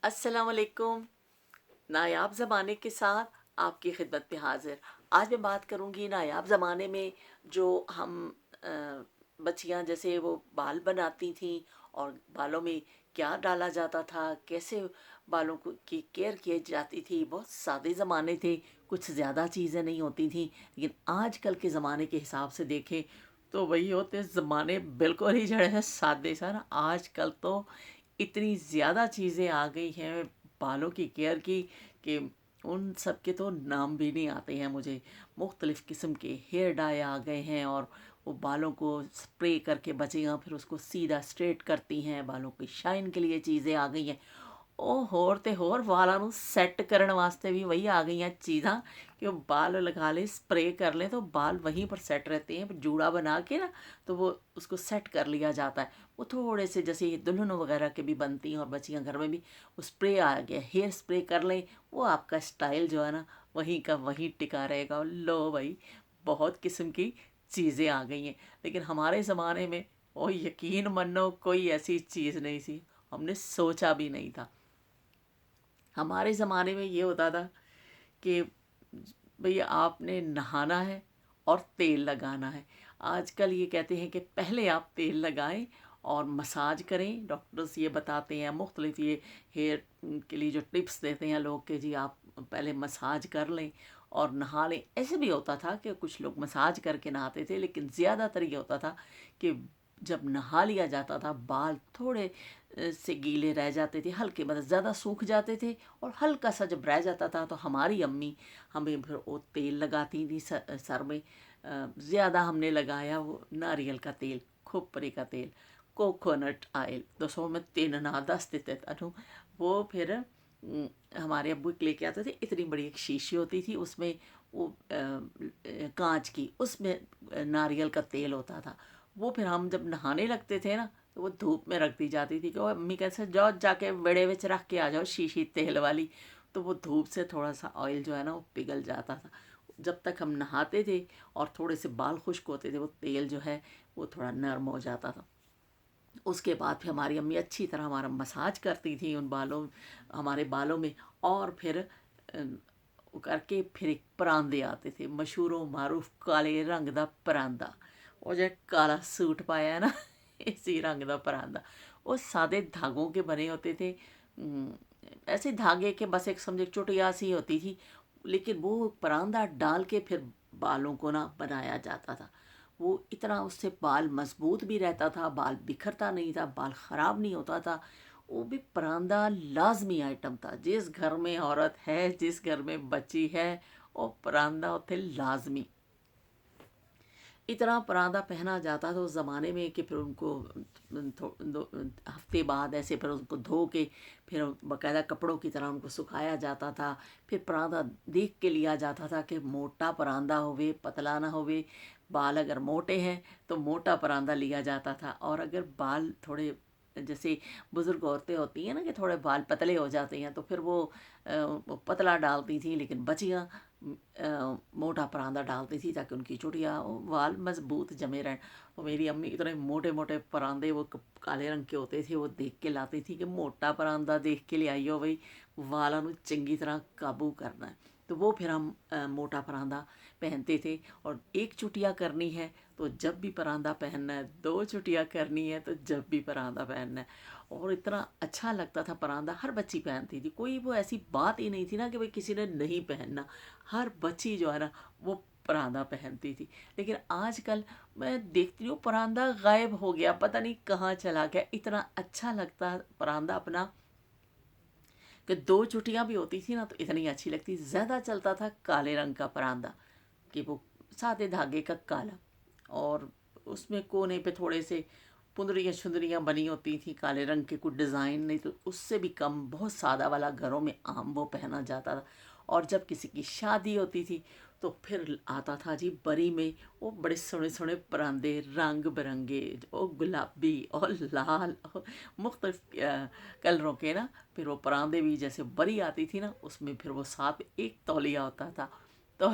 السلام علیکم۔ نایاب زمانے کے ساتھ آپ کی خدمت میں حاضر۔ آج میں بات کروں گی نایاب زمانے میں جو ہم آ، بچیاں جیسے وہ بال بناتی تھیں اور بالوں میں کیا ڈالا جاتا تھا، کیسے بالوں کو کی کیئر کی جاتی تھی۔ بہت سادے زمانے تھے، کچھ زیادہ چیزیں نہیں ہوتی تھیں، لیکن آج کل کے زمانے کے حساب سے دیکھیں تو وہی ہوتے زمانے بالکل ہی جڑے ہیں سادے سر۔ آج کل تو اتنی زیادہ چیزیں آ گئی ہیں بالوں کی کیئر کی کہ ان سب کے تو نام بھی نہیں آتے ہیں مجھے۔ مختلف قسم کے ہیئر ڈائی آ گئے ہیں اور وہ بالوں کو سپرے کر کے بچیاں پھر اس کو سیدھا اسٹریٹ کرتی ہیں، بالوں کی شائن کے لیے چیزیں آ گئی ہیں۔ او ہور تے ہور والاں نوں سیٹ کرن واسطے بھی وہی آ گئی ہیں چیزاں کہ وہ بال لگا لیں، اسپرے کر لیں تو بال وہیں پر سیٹ رہتے ہیں۔ جوڑا بنا کے نا تو وہ اس کو سیٹ کر لیا جاتا ہے۔ وہ تھوڑے سے جیسے دلہن وغیرہ کے بھی بنتی ہیں اور بچیاں گھر میں بھی، وہ اسپرے آ گیا، ہیئر اسپرے کر لیں، وہ آپ کا اسٹائل جو ہے نا وہیں کا وہیں ٹکا رہے گا۔ لو بھائی، بہت قسم کی چیزیں آ گئی ہیں، لیکن ہمارے زمانے میں وہ یقین منو کوئی ایسی چیز نہیں تھی، ہم نے سوچا بھی نہیں تھا۔ ہمارے زمانے میں یہ ہوتا تھا کہ بھئی آپ نے نہانا ہے اور تیل لگانا ہے۔ آج کل یہ کہتے ہیں کہ پہلے آپ تیل لگائیں اور مساج کریں، ڈاکٹرز یہ بتاتے ہیں مختلف یہ ہیئر کے لیے جو ٹپس دیتے ہیں لوگ کہ جی آپ پہلے مساج کر لیں اور نہا لیں۔ ایسے بھی ہوتا تھا کہ کچھ لوگ مساج کر کے نہاتے تھے، لیکن زیادہ تر یہ ہوتا تھا کہ جب نہا لیا جاتا تھا بال تھوڑے سے گیلے رہ جاتے تھے، ہلکے مطلب زیادہ سوکھ جاتے تھے، اور ہلکا سا جب رہ جاتا تھا تو ہماری امی ہمیں پھر وہ تیل لگاتی تھی سر میں۔ زیادہ ہم نے لگایا وہ ناریل کا تیل، کھوپرے کا تیل، کوکونٹ آئل، دسو میں تین نا دس دیتے تھا۔ وہ پھر ہمارے ابو لے کے آتے تھے، اتنی بڑی ایک شیشی ہوتی تھی، اس میں وہ کانچ کی، اس میں ناریل کا تیل ہوتا تھا۔ وہ پھر ہم جب نہانے لگتے تھے نا تو وہ دھوپ میں رکھ دی جاتی تھی کہ وہ امی کیسے جاؤ جا کے بیڑے وچ رکھ کے آ جاؤ شیشی تیل والی، تو وہ دھوپ سے تھوڑا سا آئل جو ہے نا وہ پگھل جاتا تھا۔ جب تک ہم نہاتے تھے اور تھوڑے سے بال خشک ہوتے تھے وہ تیل جو ہے وہ تھوڑا نرم ہو جاتا تھا۔ اس کے بعد پھر ہماری امی اچھی طرح ہمارا مساج کرتی تھیں ان بالوں، ہمارے بالوں میں، اور پھر وہ کر کے پھر ایک پراندے آتے تھے، مشہور و معروف کالے رنگ دا پراندہ، وہ جو کالا سوٹ پایا ہے نا اسی رنگ دا پراندہ، وہ سادے دھاگوں کے بنے ہوتے تھے۔ ایسے دھاگے کے بس ایک سمجھے چٹیا سی ہوتی تھی، لیکن وہ پراندہ ڈال کے پھر بالوں کو نا بنایا جاتا تھا۔ وہ اتنا اس سے بال مضبوط بھی رہتا تھا، بال بکھرتا نہیں تھا، بال خراب نہیں ہوتا تھا۔ وہ بھی پراندہ لازمی آئٹم تھا، جس گھر میں عورت ہے، جس گھر میں بچی ہے، وہ پراندہ اتنے لازمی۔ اتنا پراندہ پہنا جاتا تھا اس زمانے میں کہ پھر ان کو ہفتے بعد ایسے پھر ان کو دھو کے پھر باقاعدہ کپڑوں کی طرح ان کو سکھایا جاتا تھا۔ پھر پراندہ دیکھ کے لیا جاتا تھا کہ موٹا پراندہ ہوئے، پتلا نہ ہوئے۔ بال اگر موٹے ہیں تو موٹا پراندہ لیا جاتا تھا، اور اگر بال تھوڑے جیسے بزرگ عورتیں ہوتی ہیں نا کہ تھوڑے بال پتلے ہو جاتے ہیں تو پھر وہ پتلا ڈالتی تھیں، لیکن بچیاں موٹا پراندہ ڈالتی تھی تاکہ ان کی چوٹیاں وال مضبوط جمے رہیں۔ اور میری امی اتنے موٹے موٹے پراندے وہ کالے رنگ کے ہوتے تھے، وہ دیکھ کے لاتی تھی کہ موٹا پراندہ دیکھ کے لے آئی ہو بھائی، والاں نوں چنگی طرح قابو کرنا ہے۔ تو وہ پھر ہم موٹا پراندہ پہنتے تھے، اور ایک چٹیا کرنی ہے تو جب بھی پراندہ پہننا ہے، دو چٹیاں کرنی ہے تو جب بھی پراندہ پہننا ہے۔ اور اتنا اچھا لگتا تھا پراندہ، ہر بچی پہنتی تھی، کوئی وہ ایسی بات ہی نہیں تھی نا کہ بھئی کسی نے نہیں پہننا، ہر بچی جو ہے نا وہ پراندہ پہنتی تھی۔ لیکن آج کل میں دیکھتی ہوں پراندہ غائب ہو گیا، پتہ نہیں کہاں چلا گیا۔ اتنا اچھا لگتا پراندہ اپنا کہ دو چٹیاں بھی ہوتی تھی نا تو اتنی اچھی لگتی۔ زیادہ چلتا تھا کالے رنگ کا پراندہ، کہ وہ سادے دھاگے کا کالا، اور اس میں کونے پہ تھوڑے سے پندریاں شندریاں بنی ہوتی تھیں کالے رنگ کے، کوئی ڈیزائن نہیں، تو اس سے بھی کم بہت سادہ والا گھروں میں عام وہ پہنا جاتا تھا۔ اور جب کسی کی شادی ہوتی تھی تو پھر آتا تھا جی بری میں وہ بڑے سونے سونے پراندے، رنگ برنگے، اور گلابی اور لال اور مختلف کلروں کے نا، پھر وہ پراندے بھی جیسے بری آتی تھی نا اس میں پھر وہ ساتھ ایک تولیہ ہوتا تھا۔ تو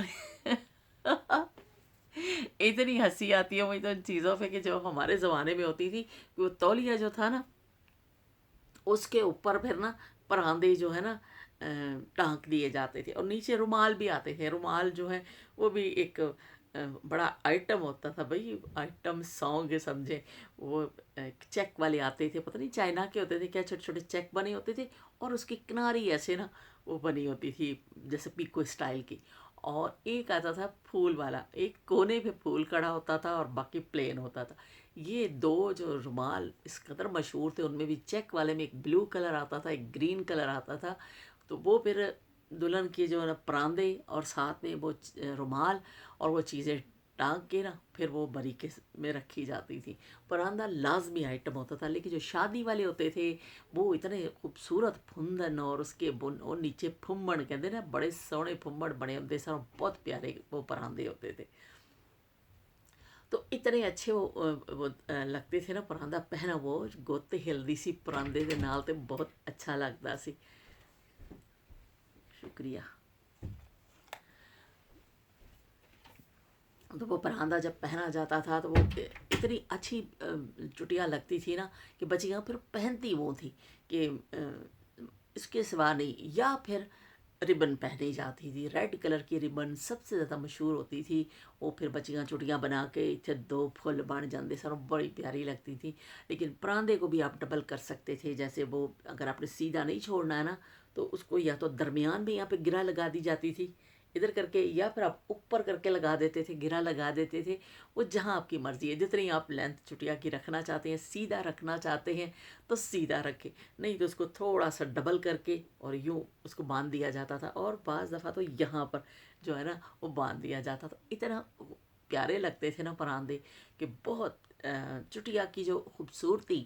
اتنی ہنسی آتی ہے مجھے تو ان چیزوں پہ کہ جو ہمارے زمانے میں ہوتی تھی، کہ وہ تولیہ جو تھا نا اس کے اوپر پھر نا پراندے جو ہے نا ٹانک دیے جاتے تھے، اور نیچے رومال بھی آتے تھے۔ رومال جو ہے وہ بھی ایک بڑا آئٹم ہوتا تھا بھائی، آئٹم سانگ سمجھے۔ وہ چیک والے آتے تھے، پتہ نہیں چائنا کے ہوتے تھے کیا، چھوٹے چھوٹے چیک بنے ہوتے تھے، اور اس کی کناری ایسے نا وہ بنی ہوتی تھی جیسے پیکو اسٹائل کی۔ اور ایک آتا تھا پھول والا، ایک کونے پہ پھول کڑا ہوتا تھا اور باقی پلین ہوتا تھا۔ یہ دو جو رومال اس قدر مشہور تھے، ان میں بھی چیک والے میں ایک بلو کلر آتا تھا، ایک گرین کلر آتا تھا۔ تو وہ پھر دلہن کی جو ہے نا پراندے اور ساتھ میں وہ رومال اور وہ چیزیں ٹانگ کے نا پھر وہ بریکے میں رکھی جاتی تھی۔ پراندہ لازمی آئٹم ہوتا تھا، لیکن جو شادی والے ہوتے تھے وہ اتنے خوبصورت پھندن اور اس کے بن اور نیچے پھمڑ کہتے نا، بڑے سونے پھمڑ بنے ہوتے سر، بہت پیارے وہ پراندے ہوتے تھے۔ تو اتنے اچھے وہ لگتے تھے نا پراندہ پہنا، وہ گوتے ہلدی سی پراندے دے نال تے بہت اچھا لگتا سی۔ شکریہ۔ تو وہ پراندہ جب پہنا جاتا تھا تو وہ اتنی اچھی چٹیاں لگتی تھی نا کہ بچیاں پھر پہنتی وہ تھی کہ اس کے سوا نہیں، یا پھر ربن پہنی جاتی تھی، ریڈ کلر کی ربن سب سے زیادہ مشہور ہوتی تھی۔ وہ پھر بچیاں چٹیاں بنا کے اتنے دو پھول بن جاندے سر، بڑی پیاری لگتی تھی۔ لیکن پراندے کو بھی آپ ڈبل کر سکتے تھے، جیسے وہ اگر آپ نے سیدھا نہیں چھوڑنا ہے نا تو اس کو یا تو درمیان میں یہاں پہ گرہ لگا دی جاتی تھی ادھر کر کے، یا پھر آپ اوپر کر کے لگا دیتے تھے، گرہ لگا دیتے تھے۔ وہ جہاں آپ کی مرضی ہے، جتنی آپ لینتھ چٹیا کی رکھنا چاہتے ہیں، سیدھا رکھنا چاہتے ہیں تو سیدھا رکھے، نہیں تو اس کو تھوڑا سا ڈبل کر کے اور یوں اس کو باندھ دیا جاتا تھا، اور بعض دفعہ تو یہاں پر جو ہے نا وہ باندھ دیا جاتا تھا۔ اتنا پیارے لگتے تھے نا پراندے کہ بہت چٹیا کی جو خوبصورتی،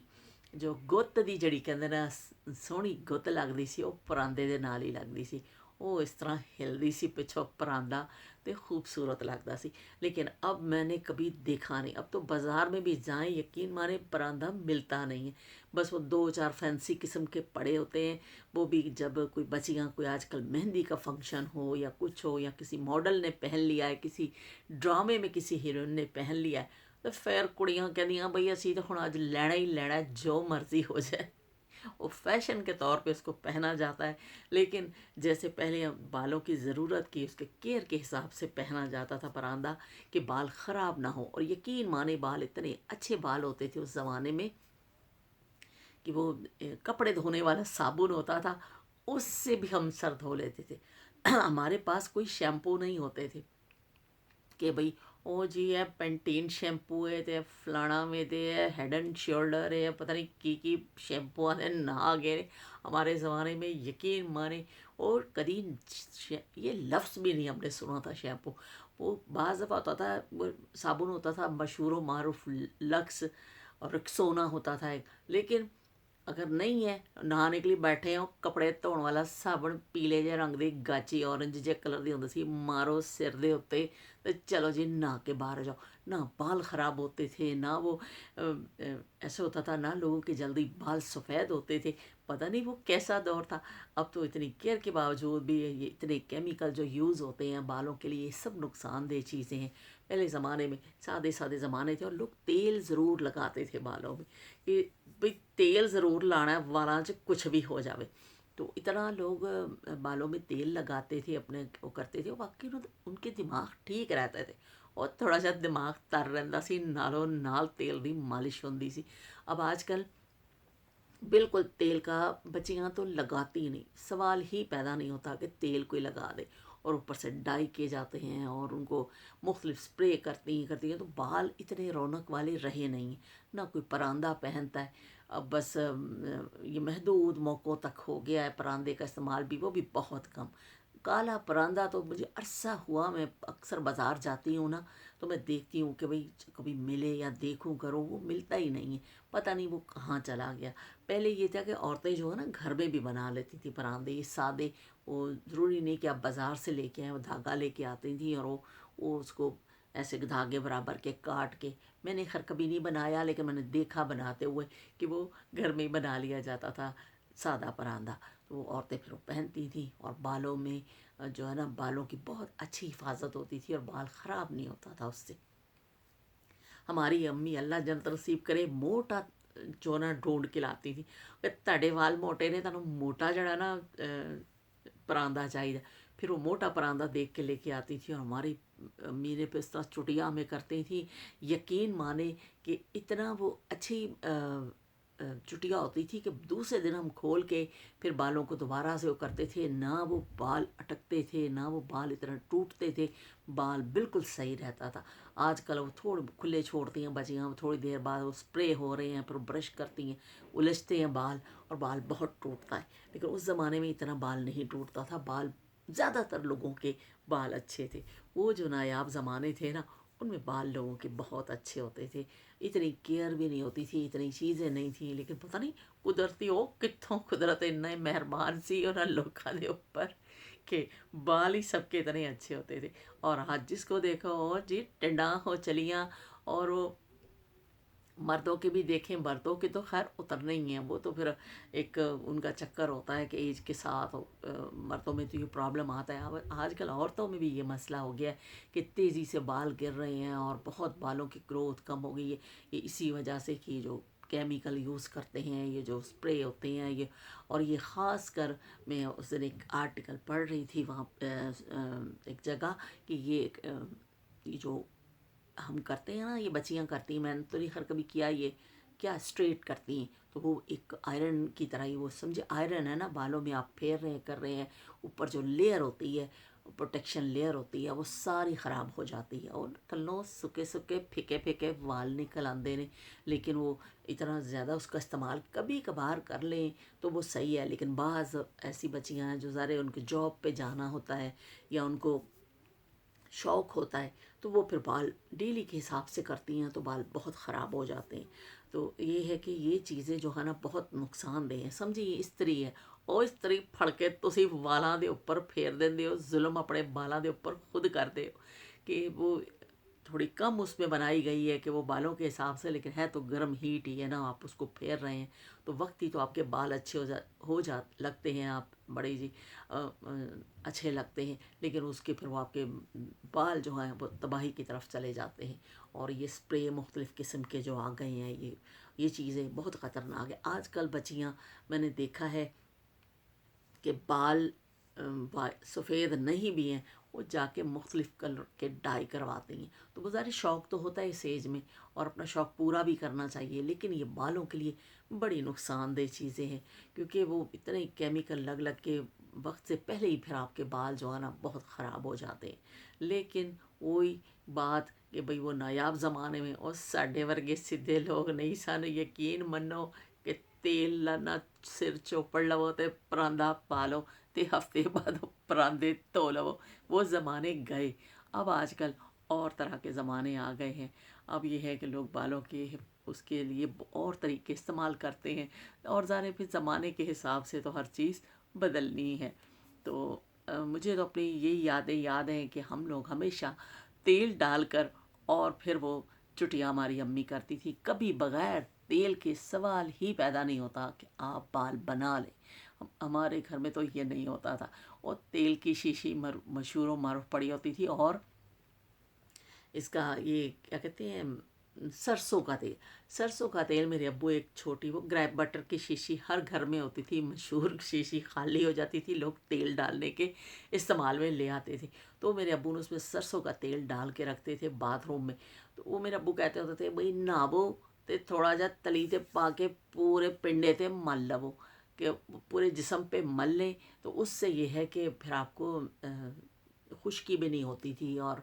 جو گت دی جڑی کہندے نا سونی گت لگتی سی، وہ پراندے دے نال ہی لگتی سی۔ وہ اس طرح ہلدی سی پچھوں پراندہ تے خوبصورت لگتا سی۔ لیکن اب میں نے کبھی دیکھا نہیں، اب تو بازار میں بھی جائیں یقین مانے پراندہ ملتا نہیں ہے، بس وہ دو چار فینسی قسم کے پڑے ہوتے ہیں۔ وہ بھی جب کوئی بچیاں، کوئی آج کل مہندی کا فنکشن ہو یا کچھ ہو، یا کسی ماڈل نے پہن لیا ہے، کسی ڈرامے میں کسی ہیروئن نے پہن لیا ہے، تو پھر کڑیاں کہندیاں بھئی اسی تو ہن اج لینا ہی لینا ہے، جو مرضی ہو جائے۔ وہ فیشن کے طور پہ اس کو پہنا جاتا ہے، لیکن جیسے پہلے بالوں کی ضرورت کی، اس کے کیئر کے حساب سے پہنا جاتا تھا پراندہ کہ بال خراب نہ ہو۔ اور یقین مانے بال اتنے اچھے بال ہوتے تھے اس زمانے میں کہ وہ کپڑے دھونے والا صابن ہوتا تھا، اس سے بھی ہم سر دھو لیتے تھے۔ ہمارے پاس کوئی شیمپو نہیں ہوتے تھے کہ بھئی او جی یہ پینٹین شیمپو ہے تے فلانا میں تے ہیڈ اینڈ شولڈر ہے، پتہ نہیں کی شیمپو آتے نہ گئے ہمارے زمانے میں، یقین مانے۔ اور کبھی یہ لفظ بھی نہیں ہم نے سنا تھا شیمپو۔ وہ بعض دفعہ ہوتا تھا، وہ صابن ہوتا تھا مشہور و معروف لکس اور رکسونا ہوتا تھا ایک، لیکن اگر نہیں ہے نہانے کے لیے بیٹھے ہوں، کپڑے دھوਣ والا صابن پیلے جے رنگ دی گاچی اورنج جے کلر دی ہوندی سی، مارو سر دے اوتے تے چلو جی نہا کے باہر جاؤ۔ نہ بال خراب ہوتے تھے، نہ وہ ایسے ہوتا تھا، نہ لوگوں کے جلدی بال سفید ہوتے تھے۔ پتہ نہیں وہ کیسا دور تھا۔ اب تو اتنی کیئر کے باوجود بھی یہ اتنے کیمیکل جو یوز ہوتے ہیں بالوں کے لیے، یہ سب نقصان دہ چیزیں ہیں۔ پہلے زمانے میں سادے سادے زمانے تھے، اور لوگ تیل ضرور لگاتے تھے بالوں میں کہ بھئی تیل ضرور لانا ہے، والاں چ کچھ بھی ہو جاوے۔ تو اتنا لوگ بالوں میں تیل لگاتے تھے، اپنے وہ کرتے تھے، واقعی ان کے دماغ ٹھیک رہتے تھے، اور تھوڑا سا دماغ تر رہندا سی، نالوں نال تیل دی مالش ہوندی سی۔ اب آج کل بالکل تیل کا بچیاں تو لگاتی نہیں، سوال ہی پیدا نہیں ہوتا کہ تیل کوئی لگا دے، اور اوپر سے ڈائی کیے جاتے ہیں اور ان کو مختلف سپرے کرتی ہیں، تو بال اتنے رونق والے رہے نہیں ہیں۔ نہ کوئی پراندہ پہنتا ہے، اب بس یہ محدود موقعوں تک ہو گیا ہے پراندے کا استعمال بھی، وہ بھی بہت کم۔ کالا پراندہ تو مجھے عرصہ ہوا، میں اکثر بازار جاتی ہوں نا تو میں دیکھتی ہوں کہ بھئی کبھی ملے یا دیکھوں کروں، وہ ملتا ہی نہیں ہے، پتہ نہیں وہ کہاں چلا گیا۔ پہلے یہ تھا کہ عورتیں جو ہے نا گھر میں بھی بنا لیتی تھی پراندے، یہ سادے، وہ ضروری نہیں کہ آپ بازار سے لے کے آئیں، وہ دھاگا لے کے آتی تھیں اور وہ اس کو ایسے دھاگے برابر کے کاٹ کے، میں نے خیر کبھی نہیں بنایا، لیکن میں نے دیکھا بناتے ہوئے کہ وہ گھر میں ہی بنا لیا جاتا تھا سادہ پراندہ۔ تو وہ عورتیں پھر وہ پہنتی تھیں، اور بالوں میں جو ہے نا بالوں کی بہت اچھی حفاظت ہوتی تھی، اور بال خراب نہیں ہوتا تھا اس سے۔ ہماری امی اللہ جنت نصیب کرے موٹا ਜੋ ਨਾ ਢੂੰढ ਕੇ ਲਾਤੀ ਥੀ ਕਿ ਤੁਹਾਡੇ ਵਾਲ ਮੋਟੇ ਨੇ, ਤੁਹਾਨੂੰ ਮੋਟਾ ਜਿਹੜਾ ਨਾ परांदा चाहिए। फिर वो मोटा परांदा देख के लेके आती थी और हमारी अम्मी ने फिर इस तरह चुटिया हमें करती थी। यकीन माने कि इतना वो अच्छी चुटिया होती थी कि दूसरे दिन हम खोल के फिर बालों को दोबारा से वो करते थे, ना वो बाल अटकते थे, ना वो बाल इतना टूटते थे, बाल बिल्कुल सही रहता था। आजकल वो थोड़े खुले छोड़ती हैं बच्चियाँ, थोड़ी देर बाद वो स्प्रे हो रहे हैं, फिर ब्रश करती हैं, उलझते हैं बाल और बाल बहुत टूटता है। लेकिन उस ज़माने में इतना बाल नहीं टूटता था, बाल ज़्यादातर लोगों के बाल अच्छे थे। वो जो नायाब ज़माने थे ना, उनमें बाल लोगों के बहुत अच्छे होते थे। इतनी केयर भी नहीं होती थी, इतनी चीज़ें नहीं थी, लेकिन पता नहीं कुदरती हो कितों कुदरत इन्ना मेहरबान सी उन्होंने लोगों के ऊपर कि बाल ही सबके इतने अच्छे होते थे। और आज जिसको देखो ओ जी टिंडा हो चलियाँ। और वो मर्दों के भी देखें, मर्दों के तो खैर उतरने ही हैं, वो तो फिर एक उनका चक्कर होता है कि एज के साथ मर्दों में तो ये प्रॉब्लम आता है। अब आजकल औरतों में भी ये मसला हो गया है कि तेज़ी से बाल गिर रहे हैं और बहुत बालों की ग्रोथ कम हो गई है। ये इसी वजह से कि जो केमिकल यूज़ करते हैं, ये जो स्प्रे होते हैं ये, और ये ख़ास कर मैं उस दिन एक आर्टिकल पढ़ रही थी वहाँ एक जगह कि ये जो हम करते हैं ना, ये बच्चियाँ करती हैं, मैंने तो नहीं खैर कभी किया, ये क्या स्ट्रेट करती हैं तो वो एक आयरन की तरह ही, वो समझे आयरन है ना, बालों में आप फेर रहे हैं कर रहे हैं, ऊपर जो लेयर होती है, प्रोटेक्शन लेयर होती है, वो सारी ख़राब हो जाती है और थल्लों सुके सुके फिके फिके वाल निकल आते ने। लेकिन वो इतना ज़्यादा उसका इस्तेमाल कभी कभार कर लें तो वो सही है। लेकिन बाज़ ऐसी बच्चियाँ हैं जो ज़ारे उनके जॉब पे जाना होता है या उनको शौक़ होता है तो वो फिर बाल डेली के हिसाब से करती हैं तो बाल बहुत ख़राब हो जाते हैं। तो ये है कि ये चीज़ें जो है ना बहुत नुकसानदेह हैं। समझिए इस्त्री है, ਉਹ ਇਸਤਰੀ ਫੜ ਕੇ ਤੁਸੀਂ ਵਾਲਾਂ ਦੇ ਉੱਪਰ ਫੇਰ ਦਿੰਦੇ ਹੋ, ਜ਼ੁਲਮ ਆਪਣੇ बालों के ऊपर खुद करते हो कि वो थोड़ी कम उसमें बनाई गई है कि वो बालों के हिसाब से, लेकिन है तो गर्म हीट ही है ना, आप उसको फेर रहे हैं तो वक्त ही तो आपके बाल अच्छे हो जा लगते हैं, आप बड़े जी अच्छे लगते हैं। लेकिन उसके फिर वो आपके बाल जो हैं वो तबाही की तरफ चले जाते हैं। और ये स्प्रे मुख्तलिफ़ किस्म के जो आ गए हैं, ये चीज़ें बहुत ख़तरनाक है। आजकल बच्चियाँ मैंने देखा है कि बाल सफ़ेद नहीं भी हैं, वो जाके मुख्तलिफ़ कलर के डाई करवाती हैं। तो वो ज़ाहिर शौक़ तो होता है इस एज में और अपना शौक़ पूरा भी करना चाहिए, लेकिन ये बालों के लिए बड़ी नुकसानदेह चीज़ें हैं क्योंकि वो इतने केमिकल लग लग के वक्त से पहले ही फिर आपके बाल जो है ना बहुत ख़राब हो जाते हैं। लेकिन वही बात कि भाई वो नायाब ज़माने में और साढ़े वर्गे सीधे लोग नहीं सन, यकीन मनो कि तेल लाना सिर चोपड़ लवो ते परांदा पा लो ते हफ्ते बाद परांदे धो लवो। वो ज़माने गए। अब आजकल और तरह के ज़माने आ गए हैं। अब ये है कि लोग बालों के उसके लिए और तरीके इस्तेमाल करते हैं और ज़ाहिर फिर ज़माने के हिसाब से तो हर चीज़ बदलनी है। तो मुझे तो अपनी यही यादें याद हैं कि हम लोग हमेशा तेल डालकर और फिर वो चुटिया हमारी अम्मी करती थी। कभी बग़ैर तेल के सवाल ही पैदा नहीं होता कि आप बाल बना लें। हमारे घर में तो ये नहीं होता था। और तेल की शीशी मशहूर व मारूफ पड़ी होती थी। और इसका ये क्या कहते हैं, सरसों का तेल। सरसों का तेल मेरे अब्बू एक छोटी वो ग्रैप बटर की शीशी हर घर में होती थी, मशहूर शीशी खाली हो जाती थी, लोग तेल डालने के इस्तेमाल में ले आते थे। तो मेरे अब्बू ने उसमें सरसों का तेल डाल के रखते थे बाथरूम में। तो वो मेरे अब्बू कहते होते थे भाई नहावो तो थोड़ा जा तली ते पा के पूरे पिंडे ते मल लवो कि पूरे जिस्म पे मल लें। तो उससे ये है कि फिर आपको खुश्की भी नहीं होती थी। और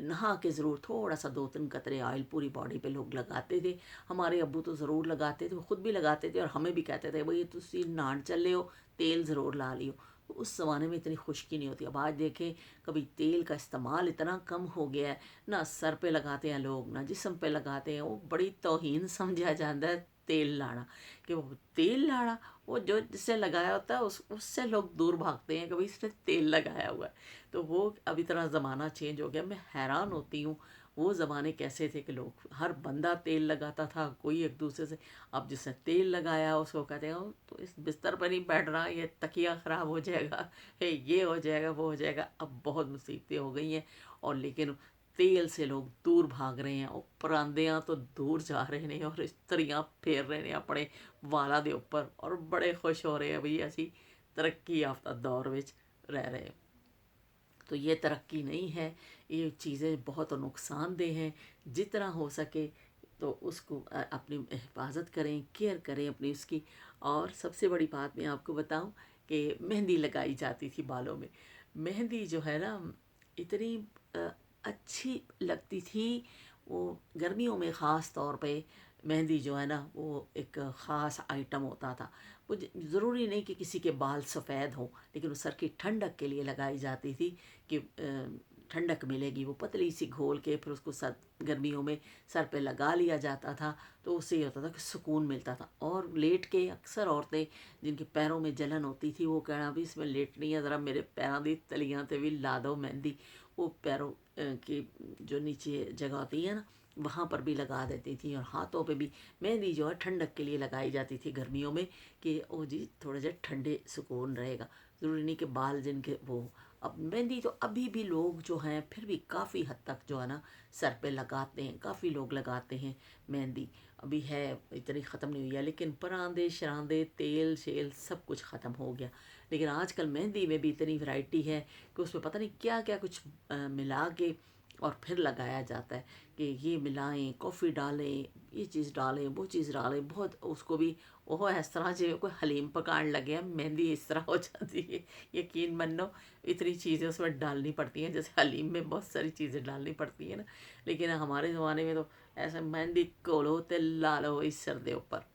नहा के ज़रूर थोड़ा सा 2-3 कतरे ऑयल पूरी बॉडी पे लोग लगाते थे। हमारे अब्बू तो ज़रूर लगाते थे, वो ख़ुद भी लगाते थे और हमें भी कहते थे भाई तुसी नहान चले हो तेल ज़रूर ला लियो। तो उस ज़माने में इतनी खुश्की नहीं होती। अब आज देखें कभी तेल का इस्तेमाल इतना कम हो गया है, ना सर पे लगाते हैं लोग ना जिस्म पे लगाते हैं। वो बड़ी तौहीन समझा जाता है तेल लाना, कि वो तेल लाना, वो जो जिसने लगाया होता है उससे लोग दूर भागते हैं कि भाई इसने तेल लगाया हुआ है। तो वो अब इतना ज़माना चेंज हो गया। मैं हैरान होती हूँ वो ज़माने कैसे थे कि लोग हर बंदा तेल लगाता था, कोई एक दूसरे से। अब जिसने तेल लगाया उसको कहते हैं तो इस बिस्तर पर नहीं बैठ रहा, ये तकिया ख़राब हो जाएगा, है ये हो जाएगा वो हो जाएगा। अब बहुत मुसीबतें हो गई हैं। और लेकिन तेल से लोग दूर भाग रहे हैं और परांदियां तो दूर जा रहे ने और इस्त्रियां फेर रहे ने अपने वालों के ऊपर और बड़े खुश हो रहे हैं भी असी तरक्की याफ्ता दौर में रह रहे हैं। तो ये तरक्की नहीं है, ये चीज़ें बहुत नुकसानदेह हैं। जितना हो सके तो उसको अपनी हिफाजत करें, केयर करें अपनी उसकी। और सबसे बड़ी बात मैं आपको बताऊं कि मेहंदी लगाई जाती थी बालों में। मेहंदी जो है ना इतनी अच्छी लगती थी। वो गर्मियों में ख़ास तौर पे मेहंदी जो है ना वो एक ख़ास आइटम होता था। वो ज़रूरी नहीं कि किसी के बाल सफ़ेद हों, लेकिन वो सर की ठंडक के लिए लगाई जाती थी कि ठंडक मिलेगी। वो पतली सी घोल के फिर उसको सर गर्मियों में सर पे लगा लिया जाता था, तो उससे ये होता था कि सुकून मिलता था। और लेट के अक्सर औरतें जिनके पैरों में जलन होती थी वो कहना भी इसमें लेटनी है, ज़रा मेरे पैरों की तलियां ते भी ला दो मेहंदी। वो पैरों की जो नीचे जगह होती है ना वहाँ पर भी लगा देती थी। और हाथों पे भी मेहंदी जो है ठंडक के लिए लगाई जाती थी गर्मियों में कि ओ जी थोड़ा सा ठंडे सुकून रहेगा। ज़रूरी नहीं कि बाल जिनके वो। अब मेहंदी तो अभी भी लोग जो हैं फिर भी काफ़ी हद तक जो है ना सर पे लगाते हैं, काफ़ी लोग लगाते हैं मेहंदी। अभी है, इतनी ख़त्म नहीं हुई है, लेकिन परांदे शरांदे तेल शेल सब कुछ ख़त्म हो गया। लेकिन आजकल मेहंदी में भी इतनी वैरायटी है कि उसमें पता नहीं क्या क्या कुछ मिला के और फिर लगाया जाता है कि ये मिलाएं, कॉफ़ी डालें, ये चीज़ डालें, वो चीज़ डालें। बहुत उसको भी वो इस तरह जो कोई हलीम पकाने लगे हैं, मेहंदी इस तरह हो जाती है। यकीन मानो इतनी चीज़ें उसमें डालनी पड़ती हैं, जैसे हलीम में बहुत सारी चीज़ें डालनी पड़ती हैं ना। लेकिन हमारे ज़माने में तो ऐसे मेहंदी घोलो ते ला लो इस सिर दे ऊपर,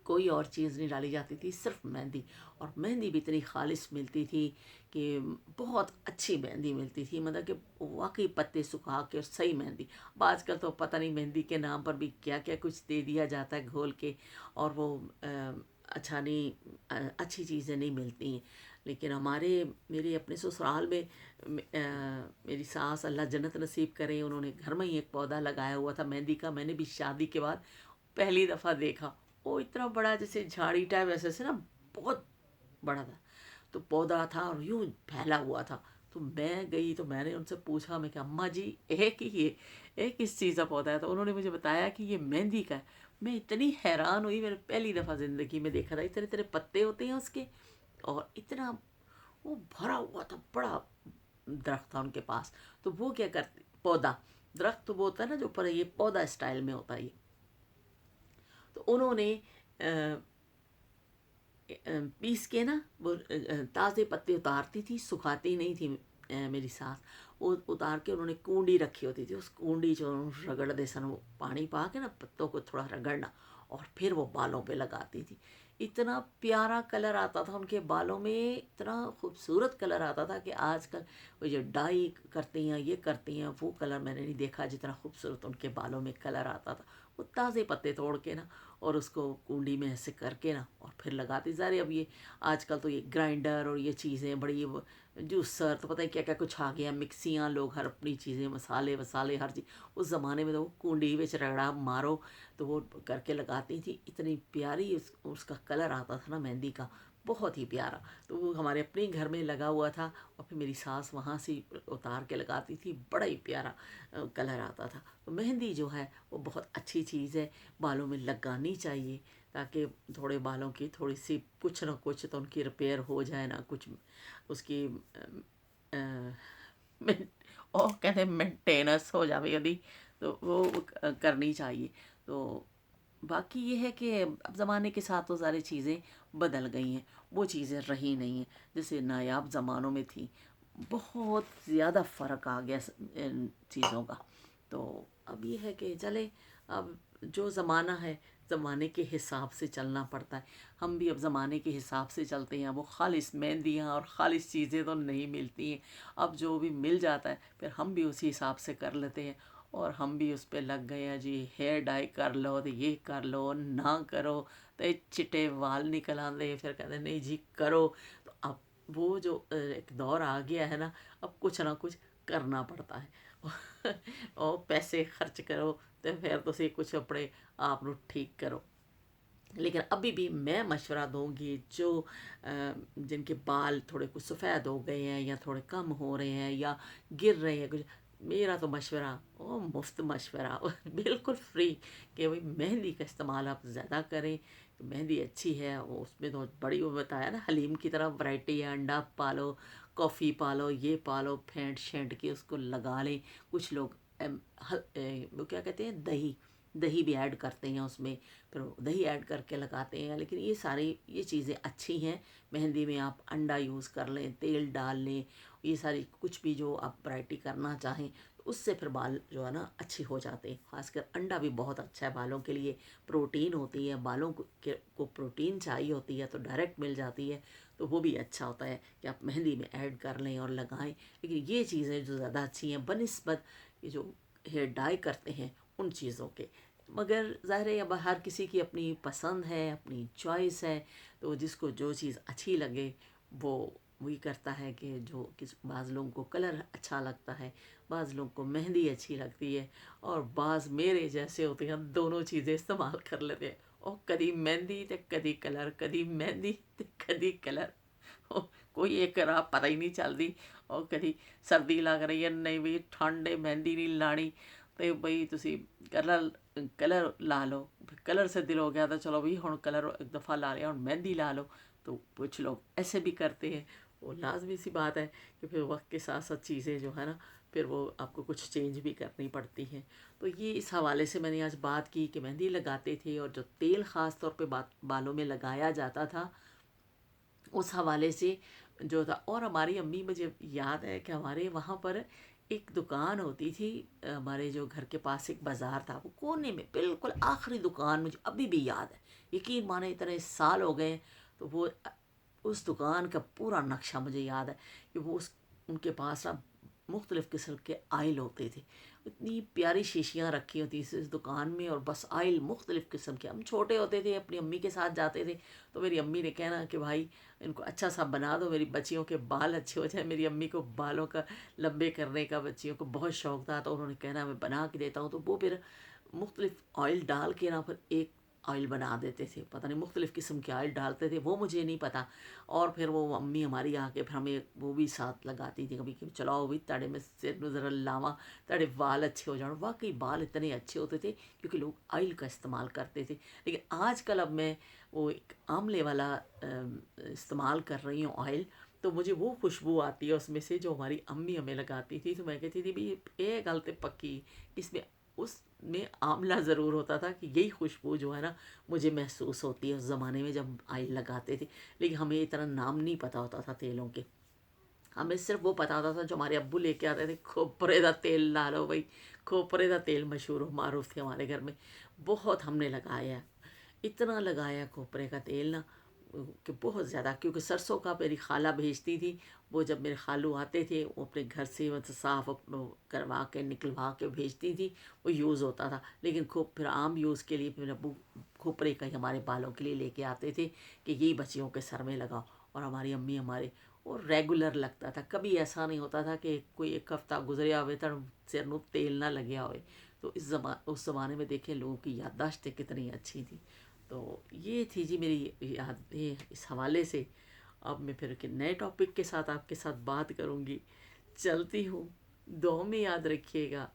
कोई और चीज़ नहीं डाली जाती थी, सिर्फ मेहंदी। और मेहंदी भी इतनी खालिश मिलती थी कि बहुत अच्छी मेहंदी मिलती थी, मतलब कि वाकई पत्ते सुखा के और सही मेहंदी। अब आजकल तो पता नहीं मेहंदी के नाम पर भी क्या क्या कुछ दे दिया जाता है घोल के, और वो अच्छा नहीं, अच्छी चीज़ें नहीं मिलती हैं। लेकिन मेरे अपने ससुराल में मेरी सास अल्लाह जन्नत नसीब करे, उन्होंने घर में ही एक पौधा लगाया हुआ था मेहंदी का। मैंने भी शादी के बाद पहली दफ़ा देखा। वो इतना बड़ा जैसे झाड़ी टाइप ऐसे ऐसे ना, बहुत बड़ा था। तो पौधा था और यूं फैला हुआ था। तो मैं गई तो मैंने उनसे पूछा, मैं क्या अम्मा जी ये किस चीज़ का पौधा है? तो उन्होंने मुझे बताया कि ये मेहंदी का है। मैं इतनी हैरान हुई, मैंने पहली दफ़ा ज़िंदगी में देखा था। इतने इतने पत्ते होते हैं उसके, और इतना वो भरा हुआ था, बड़ा दरख्त था उनके पास। तो वो क्या करते, पौधा, दरख्त तो वो होता है ना जो ऊपर है, ये पौधा स्टाइल में होता है ये। तो उन्होंने पीस के ना वो ताज़े पत्ते उतारती थी, सुखाती नहीं थी मेरी सास। वो उतार के उन्होंने कूंडी रखी होती थी, उस कूंडी जो रगड़ते सन, वो पानी पा के ना पत्तों को थोड़ा रगड़ना, और फिर वो बालों पे लगाती थी। इतना प्यारा कलर आता था उनके बालों में, इतना खूबसूरत कलर आता था कि आजकल वो जो डाई करती हैं, ये करती हैं, वो कलर मैंने नहीं देखा जितना खूबसूरत उनके बालों में कलर आता था। वो ताज़े पत्ते तोड़ के ना और उसको कूंडी में ऐसे करके ना और फिर लगाती सारे। अब ये आजकल तो ये ग्राइंडर और ये चीज़ें बड़ी, वो जूसर तो पता है क्या क्या कुछ आ गया, मिक्सियाँ, लोग हर अपनी चीज़ें, मसाले वसाले हर चीज़। उस ज़माने में तो वो कूंडी में रगड़ा मारो तो वो करके लगाती थी। इतनी प्यारी उसका कलर आता था ना मेहंदी का, बहुत ही प्यारा। तो वो हमारे अपने घर में लगा हुआ था, और फिर मेरी सास वहाँ से उतार के लगाती थी, बड़ा ही प्यारा कलर आता था। तो मेहंदी जो है वो बहुत अच्छी चीज़ है, बालों में लगानी चाहिए, ताकि थोड़े बालों की थोड़ी सी कुछ ना कुछ तो उनकी रिपेयर हो जाए ना, कुछ उसकी और कहते मेंटेनेंस हो जाए यदि, तो वो करनी चाहिए। तो बाकी ये है कि अब ज़माने के साथ तो सारी चीज़ें बदल गई हैं, वो चीज़ें रही नहीं हैं जैसे नायाब ज़मानों में थी। बहुत ज़्यादा फ़र्क आ गया इन चीज़ों का। तो अब ये है कि चले, अब जो ज़माना है ज़माने के हिसाब से चलना पड़ता है। हम भी अब ज़माने के हिसाब से चलते हैं। वो खालिस मेहंदियाँ और खालिस चीज़ें तो नहीं मिलती हैं। अब जो भी मिल जाता है फिर हम भी उसी हिसाब से कर लेते हैं, और हम भी उस पे लग गए हैं जी, हेयर डाई कर लो तो ये कर लो, ना करो तो ये चिट्टे वाल निकल आते, फिर कहते नहीं जी करो। तो अब वो जो एक दौर आ गया है ना, अब कुछ ना कुछ करना पड़ता है और पैसे खर्च करो तो फिर तुसी कुछ अपने आप ਨੂੰ ठीक करो। लेकिन अभी भी मैं मशवरा दूंगी जो जिनके बाल थोड़े कुछ सफ़ेद हो गए हैं या थोड़े कम हो रहे हैं या गिर रहे हैं कुछ, मेरा तो मशवरा ओ मुफ्त मशवरा बिल्कुल फ्री कि भाई मेहंदी का इस्तेमाल आप ज़्यादा करें। मेहंदी अच्छी है, वो उसमें तो बड़ी, वो बताया ना हलीम की तरह वैरायटी है, अंडा पालो, कॉफ़ी पालो, ये पालो, फेंट शेंट के उसको लगा लें। कुछ लोग वो क्या कहते हैं, दही, दही भी ऐड करते हैं उसमें, फिर वो दही ऐड करके लगाते हैं। लेकिन ये सारी ये चीज़ें अच्छी हैं। मेहंदी में आप अंडा यूज़ कर लें, तेल डाल लें, ये सारी कुछ भी जो आप वैरायटी करना चाहें, तो उससे फिर बाल जो है ना अच्छी हो जाते हैं। खासकर अंडा भी बहुत अच्छा है बालों के लिए, प्रोटीन होती है, बालों को प्रोटीन चाहिए होती है तो डायरेक्ट मिल जाती है। तो वो भी अच्छा होता है कि आप मेहंदी में ऐड कर लें और लगाएं। लेकिन ये चीज़ें जो ज़्यादा अच्छी हैं बनिस्बत ये जो हेयर डाई करते हैं उन चीज़ों के। मगर ज़ाहिर है अब हर किसी की अपनी पसंद है, अपनी चॉइस है, तो जिसको जो चीज़ अच्छी लगे वो वही करता है। कि जो किस बाज़ लोगों को कलर अच्छा लगता है, बाज़ लोगों को मेहंदी अच्छी लगती है, और बाज़ मेरे जैसे होते हैं दोनों चीज़ें इस्तेमाल कर लेते हैं। और कदी मेहंदी ते कदी कलर, कदी मेहंदी ते कदी कलर। कोई एक राह पता ही नहीं चलती। और कदी सर्दी लग रही है, नहीं भी ठंड मेहंदी नहीं लानी, तो बई तुसी कलर कलर ला लो। कलर से दिल हो गया तो चलो भी हुण कलर एक दफ़ा ला लिया, हुण मेहंदी ला लो। तो कुछ लोग ऐसे भी करते हैं। वो लाजमी सी बात है कि फिर वक्त के साथ साथ चीज़ें जो है ना, फिर वो आपको कुछ चेंज भी करनी पड़ती हैं। तो ये इस हवाले से मैंने आज बात की कि मेहंदी लगाते थे और जो तेल ख़ास तौर पे बालों में लगाया जाता था, उस हवाले से जो था। और हमारी अम्मी, मुझे याद है कि हमारे वहाँ पर एक दुकान होती थी, हमारे जो घर के पास एक बाज़ार था, वो कोने में बिल्कुल आखिरी दुकान, मुझे अभी भी याद है। यकीन माने इतने साल हो गए। तो वो उस दुकान का पूरा नक्शा मुझे याद है कि वो उस उनके पास ना मुख्तलिफ़ किस्म के आयल होते थे। इतनी प्यारी शीशियाँ रखी होती इस दुकान में, और बस आयल मुख्तलिफ़ किस्म के। हम छोटे होते थे, अपनी अम्मी के साथ जाते थे, तो मेरी अम्मी ने कहना कि भाई इनको अच्छा सा बना दो, मेरी बच्चियों के बाल अच्छे हो जाए। मेरी अम्मी को बालों का लंबे करने का बच्चियों को बहुत शौक़ था, तो उन्होंने कहना मैं बना के देता हूँ। तो वो फिर मुख्तलिफ़ ऑयल डाल के ना फिर एक ऑयल बना देते थे। पता नहीं मुख्तलिफ़ किस्म के ऑयल डालते थे, वो मुझे नहीं पता। और फिर वो अम्मी हमारी आके फिर हमें वो भी साथ लगाती थी कभी कि चलाओ भी ताड़े में सिर में ज़रा लावा, ताड़े बाल अच्छे हो जाए। वाकई बाल इतने अच्छे होते थे क्योंकि लोग ऑयल का इस्तेमाल करते थे। लेकिन आजकल अब मैं वो एक आमले वाला इस्तेमाल कर रही हूँ ऑयल, तो मुझे वो खुशबू आती है उसमें से जो हमारी अम्मी हमें लगाती थी। तो मैं कहती थी भाई ये गल तो पक्की, इसमें उसमें आंवला ज़रूर होता था कि यही खुशबू जो है ना मुझे महसूस होती है उस ज़माने में जब ऑयल लगाते थे। लेकिन हमें इतना नाम नहीं पता होता था तेलों के। हमें सिर्फ वो पता होता था जो हमारे अब्बू लेके आते थे, खोपरे का तेल ला लो भाई। खोपरे का तेल मशहूर मारूफ थे हमारे घर में। बहुत हमने लगाया है, इतना लगाया खोपरे का तेल ना कि बहुत ज़्यादा। क्योंकि सरसों का मेरी खाला भेजती थी, वो जब मेरे खालू आते थे वो अपने घर से मतलब साफ़ करवा के निकलवा के भेजती थी, वो यूज़ होता था। लेकिन खूब फिर आम यूज़ के लिए मेरे अब्बू खोपरे का ही हमारे बालों के लिए लेके आते थे कि यही बच्चियों के सर में लगाओ। और हमारी अम्मी हमारे, वो रेगुलर लगता था, कभी ऐसा नहीं होता था कि कोई एक हफ्ता गुजरिया हुए तो सिर में तेल ना लगे हुए। तो उस ज़माने में देखें लोगों की याददाश्तें कितनी अच्छी थी। तो ये थी जी मेरी याद ये इस हवाले से। अब मैं फिर के नए टॉपिक के साथ आपके साथ बात करूँगी। चलती हूँ, दुआ में याद रखिएगा।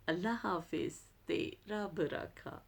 अल्लाह हाफिज़, तेरा रखा।